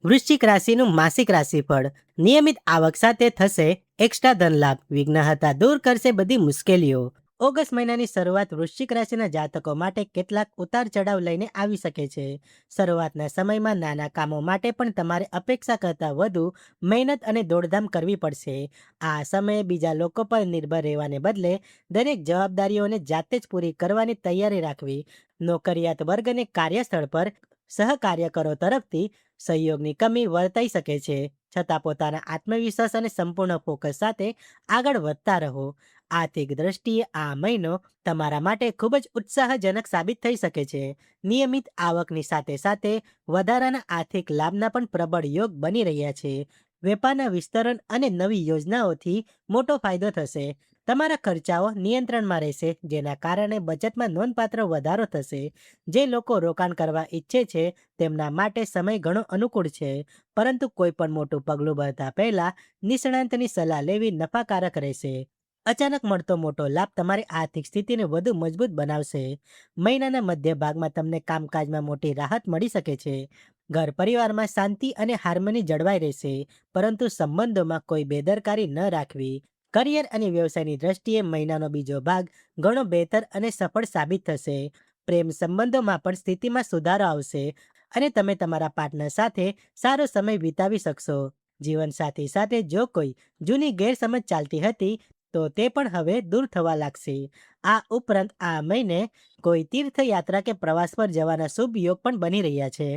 વૃશ્ચિક રાશિનું માસિક રાશિફળ. નિયમિત આવક સાથે થશે એક્સ્ટ્રા ધન લાભ. વિઘ્ન હતા દૂર કરશે બધી મુશ્કેલીઓ. ઓગસ્ટ મહિનાની શરૂઆત વૃશ્ચિક રાશિના જાતકો માટે કેટલાક ઉતાર ચઢાવ લઈને આવી શકે છે. શરૂઆતના સમયમાં નાના કામો માટે પણ તમારે અપેક્ષા કરતાં વધુ મહેનત અને દોડધામ કરવી પડશે. આ સમયે બીજા લોકો પર નિર્ભર રહેવાને બદલે દરેક જવાબદારીઓને જાતે જ પૂરી કરવાની તૈયારી રાખવી. નોકરિયાત વર્ગને કાર્યસ્થળ પર સહકાર્યકરો તરફથી સહયોગની કમી વર્તાઈ શકે છે. છતાં પોતાના આત્મવિશ્વાસ અને સંપૂર્ણ ફોકસ સાથે આગળ વધતા રહો. આર્થિક દ્રષ્ટિએ આ મહિનો તમારા માટે ખૂબ જ ઉત્સાહજનક સાબિત થઈ શકે છે. નિયમિત આવકની સાથે સાથે વધારાના આર્થિક લાભના પણ પ્રબળ યોગ બની રહ્યા છે. વેપારના વિસ્તરણ અને નવી યોજનાઓથી મોટો ફાયદો થશે. તમારા ખર્ચાઓ નિયંત્રણમાં રહેશે, જેના કારણે બચતમાં નોંધપાત્ર વધારો થશે. જે લોકો રોકાણ કરવા ઈચ્છે છે તેમના માટે સમય ઘણો અનુકૂળ છે, પરંતુ કોઈ પણ મોટું પગલું ભરતા પહેલા નિષ્ણાંતની સલાહ લેવી નફાકારક રહેશે. અચાનક મળતો મોટો લાભ તમારી આર્થિક સ્થિતિને વધુ મજબૂત બનાવશે. મહિનાના મધ્ય ભાગમાં તમને કામકાજમાં મોટી રાહત મળી શકે છે. ઘર પરિવારમાં શાંતિ અને હાર્મની જળવાઈ રહેશે, પરંતુ સંબંધોમાં કોઈ બેદરકારી ન રાખવી. કરિયર અને વ્યવસાયની દ્રષ્ટિએ મહિનાનો બીજો ભાગ ઘણો બહેતર અને સફળ સાબિત થશે. પ્રેમ સંબંધોમાં પણ સ્થિતિમાં સુધારો આવશે અને તમે તમારા પાર્ટનર સાથે સારો સમય વિતાવી શકશો. જીવનસાથી સાથે જો કોઈ જૂની ગેરસમજ ચાલતી હતી તો તે પણ હવે દૂર થવા લાગશે. આ ઉપરાંત આ મહિને કોઈ તીર્થયાત્રા કે પ્રવાસ પર જવાના શુભ યોગ પણ બની રહ્યા છે.